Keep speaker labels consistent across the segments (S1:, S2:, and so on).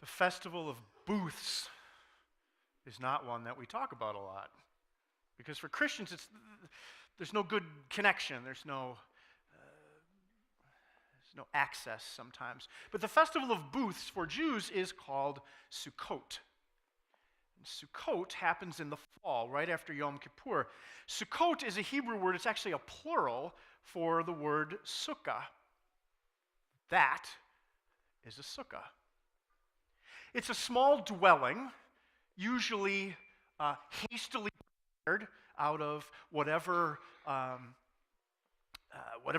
S1: The Festival of Booths is not one that we talk about a lot. Because for Christians, there's no good connection. There's no access sometimes. But the Festival of Booths for Jews is called Sukkot. And Sukkot happens in the fall, right after Yom Kippur. Sukkot is a Hebrew word. It's actually a plural for the word sukkah. That is a sukkah. It's a small dwelling, usually hastily prepared out of whatever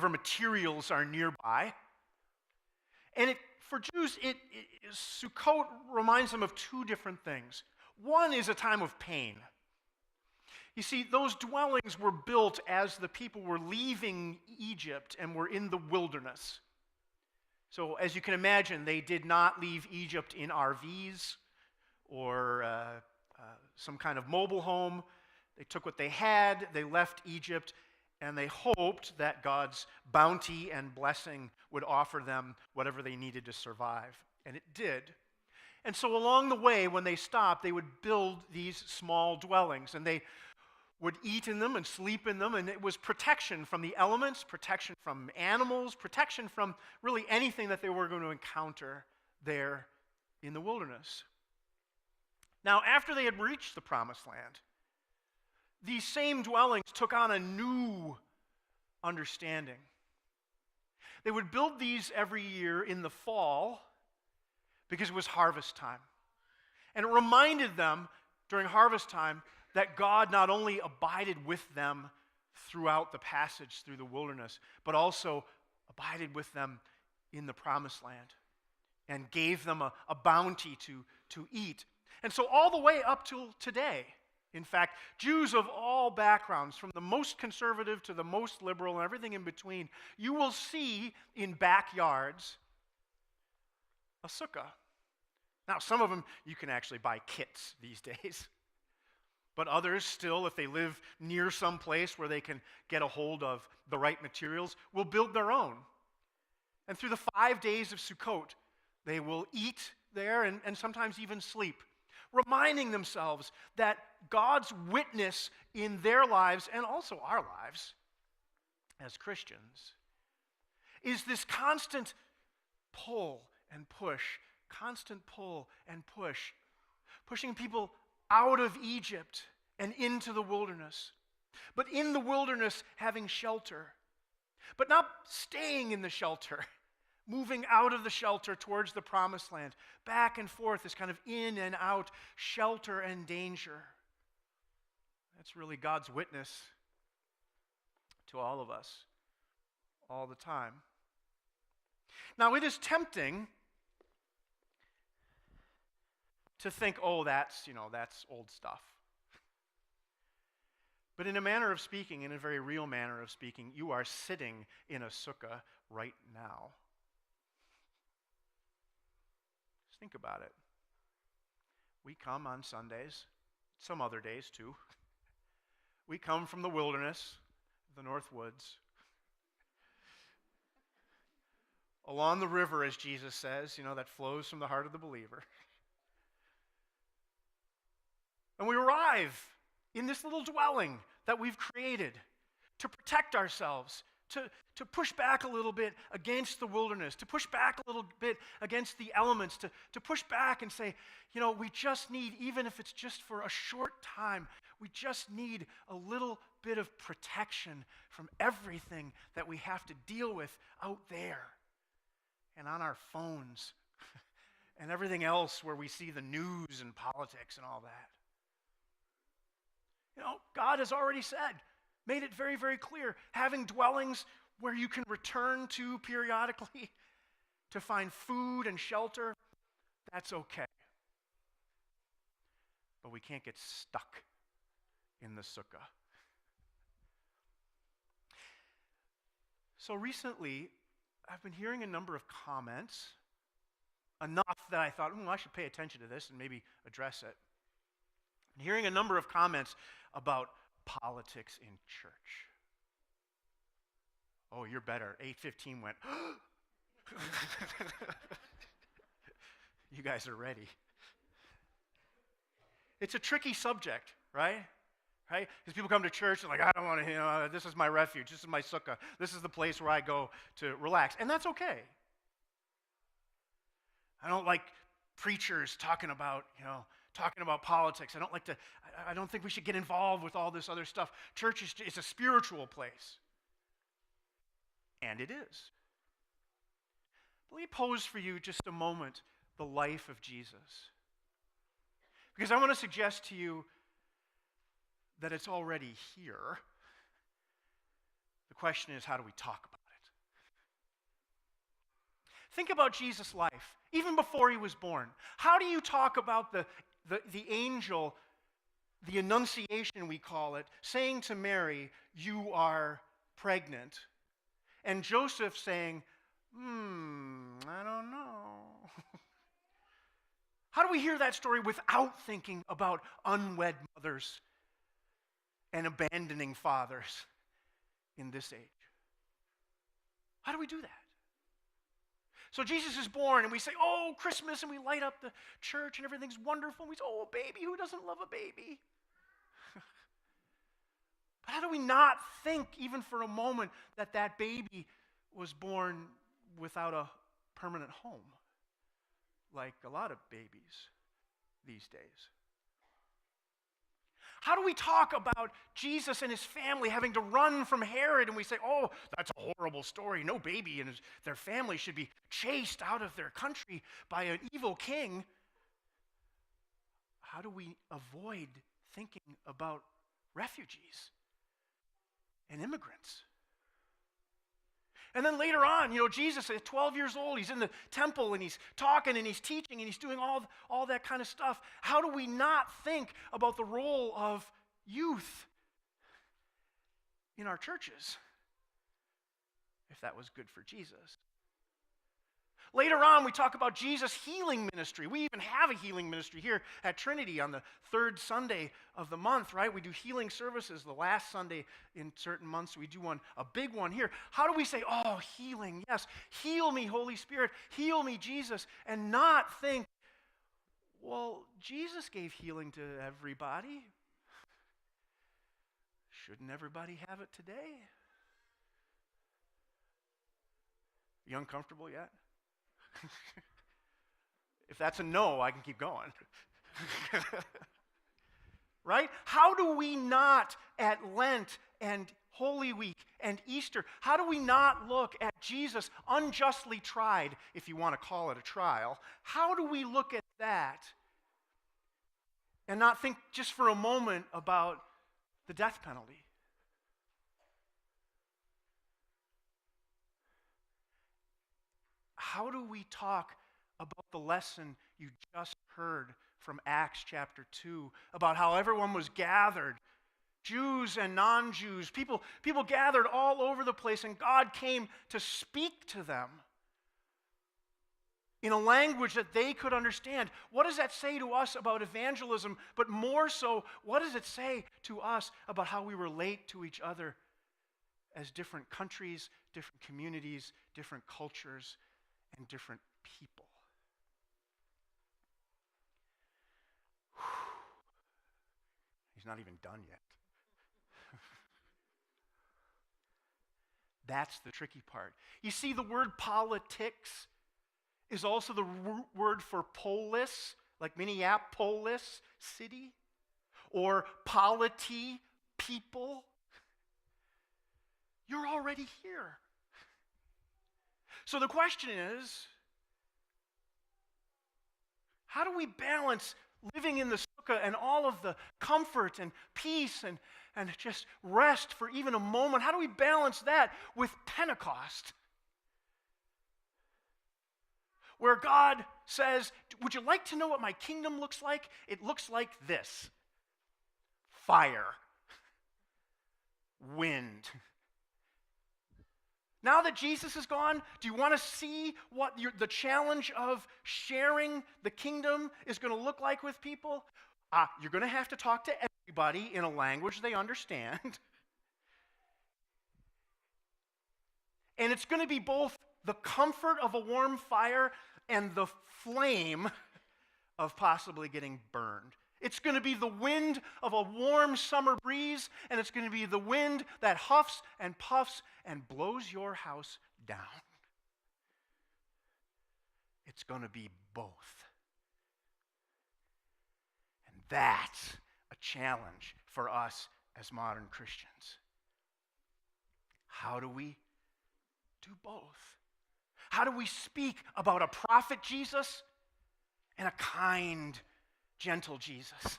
S1: materials are nearby. And for Jews, Sukkot reminds them of two different things. One is a time of pain. You see, those dwellings were built as the people were leaving Egypt and were in the wilderness. So as you can imagine, they did not leave Egypt in RVs or some kind of mobile home. They took what they had, they left Egypt, and they hoped that God's bounty and blessing would offer them whatever they needed to survive. And it did. And so along the way, when they stopped, they would build these small dwellings, and they would eat in them and sleep in them, and it was protection from the elements, protection from animals, protection from really anything that they were going to encounter there in the wilderness. Now, after they had reached the Promised Land, these same dwellings took on a new understanding. They would build these every year in the fall because it was harvest time. And it reminded them during harvest time that God not only abided with them throughout the passage through the wilderness, but also abided with them in the Promised Land and gave them a bounty to eat. And so all the way up till today, in fact, Jews of all backgrounds, from the most conservative to the most liberal and everything in between, you will see in backyards a sukkah. Now, some of them you can actually buy kits these days. But others still, if they live near some place where they can get a hold of the right materials, will build their own. And through the 5 days of Sukkot, they will eat there and sometimes even sleep, reminding themselves that God's witness in their lives and also our lives as Christians is this constant pull and push, pushing people out of Egypt and into the wilderness. But in the wilderness, having shelter. But not staying in the shelter, moving out of the shelter towards the Promised Land, back and forth, this kind of in and out, shelter and danger. That's really God's witness to all of us, all the time. Now, it is tempting to think, oh, that's old stuff. But in a manner of speaking, in a very real manner of speaking, you are sitting in a sukkah right now. Just think about it. We come on Sundays, some other days too. We come from the wilderness, the North Woods, along the river, as Jesus says, that flows from the heart of the believer. And we arrive in this little dwelling that we've created to protect ourselves, to push back a little bit against the wilderness, to push back a little bit against the elements, to push back and say, we just need, even if it's just for a short time, we just need a little bit of protection from everything that we have to deal with out there and on our phones and everything else where we see the news and politics and all that. God has already said, made it very, very clear, having dwellings where you can return to periodically to find food and shelter, that's okay. But we can't get stuck in the sukkah. So recently, I've been hearing a number of comments, enough that I thought, I should pay attention to this and maybe address it. I'm hearing a number of comments about politics in church. Oh, you're better. 8:15 went, you guys are ready. It's a tricky subject, right? Right? Because people come to church and like, I don't want to, this is my refuge. This is my sukkah. This is the place where I go to relax. And that's okay. I don't like preachers talking about politics. I don't think we should get involved with all this other stuff. Church is a spiritual place. And it is. Let me pose for you just a moment the life of Jesus. Because I want to suggest to you that it's already here. The question is, how do we talk about it? Think about Jesus' life, even before he was born. How do you talk about the angel, the Annunciation we call it, saying to Mary, you are pregnant, and Joseph saying, I don't know. How do we hear that story without thinking about unwed mothers and abandoning fathers in this age? How do we do that? So Jesus is born, and we say, oh, Christmas, and we light up the church, and everything's wonderful. And we say, oh, a baby, who doesn't love a baby? But how do we not think, even for a moment, that that baby was born without a permanent home, like a lot of babies these days? How do we talk about Jesus and his family having to run from Herod, and we say, oh, that's a horrible story. No baby and their family should be chased out of their country by an evil king. How do we avoid thinking about refugees and immigrants? And then later on, Jesus at 12 years old, he's in the temple and he's talking and he's teaching and he's doing all that kind of stuff. How do we not think about the role of youth in our churches, if that was good for Jesus? Later on, we talk about Jesus' healing ministry. We even have a healing ministry here at Trinity on the third Sunday of the month, right? We do healing services the last Sunday in certain months. We do a big one here. How do we say, oh, healing, yes, heal me, Holy Spirit, heal me, Jesus, and not think, well, Jesus gave healing to everybody. Shouldn't everybody have it today? You uncomfortable yet? If that's a no, I can keep going. Right? How do we not at Lent and Holy Week and Easter, how do we not look at Jesus unjustly tried, if you want to call it a trial? How do we look at that and not think just for a moment about the death penalty? How do we talk about the lesson you just heard from Acts chapter 2 about how everyone was gathered, Jews and non-Jews, people gathered all over the place, and God came to speak to them in a language that they could understand? What does that say to us about evangelism? But more so, what does it say to us about how we relate to each other as different countries, different communities, different cultures, and different people? He's not even done yet. That's the tricky part. You see, the word politics is also the root word for polis, like Minneapolis city, or polity, people. You're already here. So the question is, how do we balance living in the sukkah and all of the comfort and peace and just rest for even a moment? How do we balance that with Pentecost, where God says, would you like to know what my kingdom looks like? It looks like this: fire, wind. Now that Jesus is gone, do you want to see what the challenge of sharing the kingdom is going to look like with people? You're going to have to talk to everybody in a language they understand. And it's going to be both the comfort of a warm fire and the flame of possibly getting burned. It's going to be the wind of a warm summer breeze, and it's going to be the wind that huffs and puffs and blows your house down. It's going to be both. And that's a challenge for us as modern Christians. How do we do both? How do we speak about a prophet Jesus and a kind, gentle Jesus?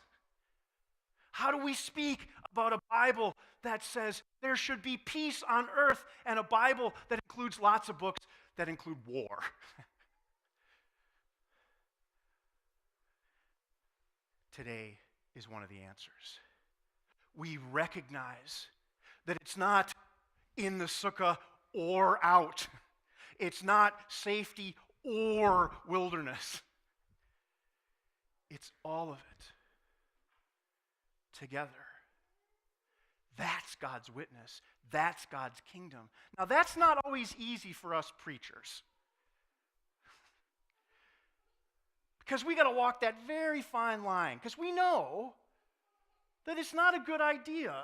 S1: How do we speak about a Bible that says there should be peace on earth and a Bible that includes lots of books that include war? Today is one of the answers. We recognize that it's not in the sukkah or out. It's not safety or wilderness. It's all of it together. That's God's witness. That's God's kingdom. Now, that's not always easy for us preachers. Because we got to walk that very fine line. Because we know that it's not a good idea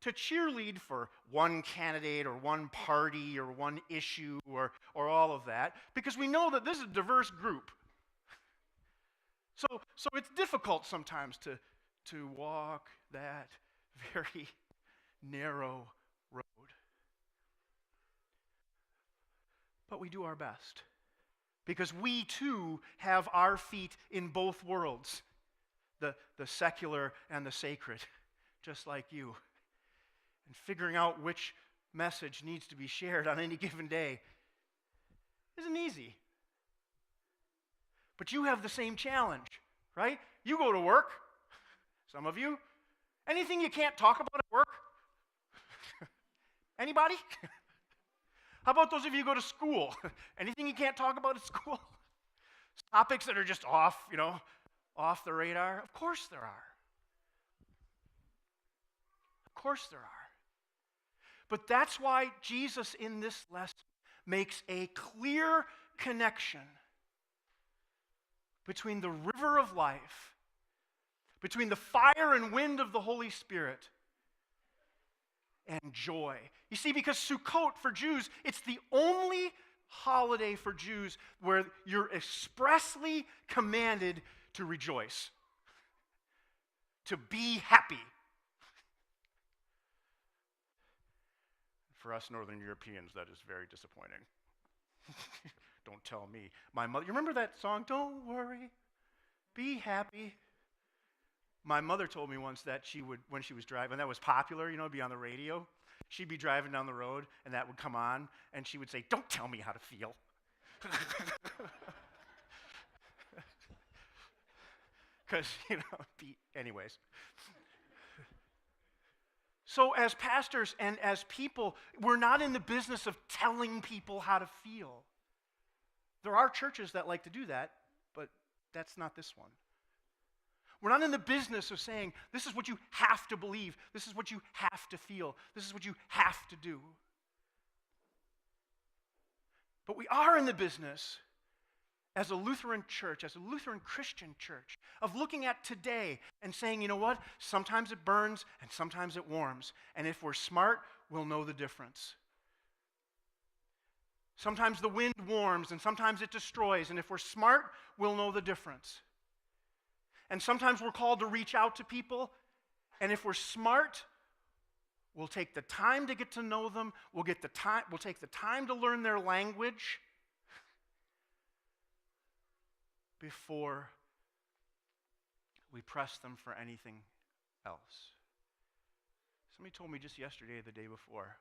S1: to cheerlead for one candidate or one party or one issue or all of that. Because we know that this is a diverse group. So it's difficult sometimes to walk that very narrow road. But we do our best. Because we too have our feet in both worlds, the secular and the sacred, just like you. And figuring out which message needs to be shared on any given day isn't easy. But you have the same challenge, right? You go to work, some of you. Anything you can't talk about at work? Anybody? How about those of you who go to school? Anything you can't talk about at school? Topics that are just off the radar? Of course there are. Of course there are. But that's why Jesus in this lesson makes a clear connection between the river of life, between the fire and wind of the Holy Spirit, and joy. You see, because Sukkot for Jews, it's the only holiday for Jews where you're expressly commanded to rejoice, to be happy. For us Northern Europeans, that is very disappointing. Don't tell me. My mother, you remember that song, Don't Worry, Be Happy? My mother told me once that she would, when she was driving, that was popular, it'd be on the radio. She'd be driving down the road, and that would come on, and she would say, don't tell me how to feel. Because, anyways. So as pastors and as people, we're not in the business of telling people how to feel. There are churches that like to do that, but that's not this one. We're not in the business of saying, this is what you have to believe, this is what you have to feel, this is what you have to do. But we are in the business, as a Lutheran church, as a Lutheran Christian church, of looking at today and saying, you know what? Sometimes it burns and sometimes it warms. And if we're smart, we'll know the difference. Sometimes the wind warms and sometimes it destroys. And if we're smart, we'll know the difference. And sometimes we're called to reach out to people. And if we're smart, we'll take the time to get to know them. We'll take the time to learn their language before we press them for anything else. Somebody told me just yesterday, the day before,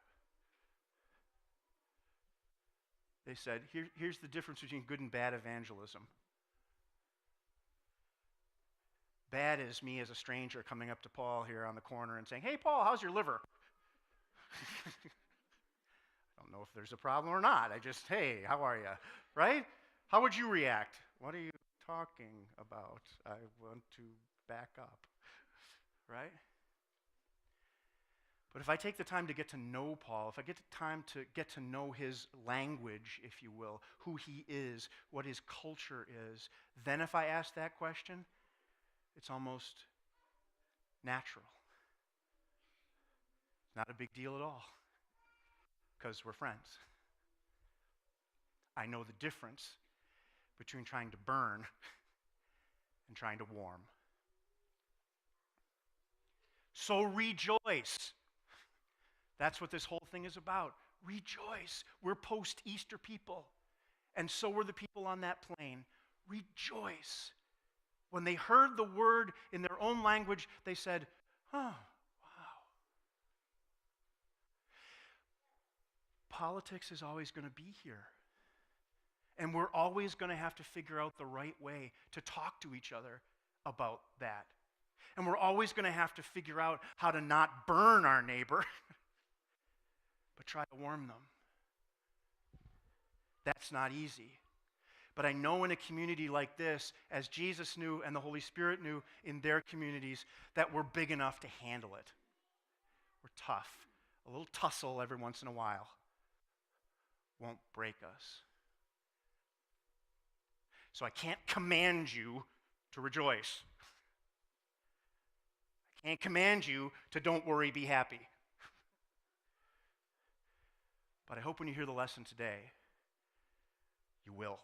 S1: they said, here's the difference between good and bad evangelism. Bad is me as a stranger coming up to Paul here on the corner and saying, hey, Paul, how's your liver? I don't know if there's a problem or not. I just, hey, how are you? Right? How would you react? What are you talking about? I want to back up. Right? But if I take the time to get to know Paul, if I get the time to get to know his language, if you will, who he is, what his culture is, then if I ask that question, it's almost natural. It's not a big deal at all, because we're friends. I know the difference between trying to burn and trying to warm. So rejoice. That's what this whole thing is about. Rejoice. We're post-Easter people. And so were the people on that plain. Rejoice. When they heard the word in their own language, they said, oh, wow. Politics is always going to be here. And we're always going to have to figure out the right way to talk to each other about that. And we're always going to have to figure out how to not burn our neighbor, but try to warm them. That's not easy. But I know in a community like this, as Jesus knew and the Holy Spirit knew in their communities, that we're big enough to handle it. We're tough. A little tussle every once in a while won't break us. So I can't command you to rejoice. I can't command you to don't worry, be happy. But I hope when you hear the lesson today, you will.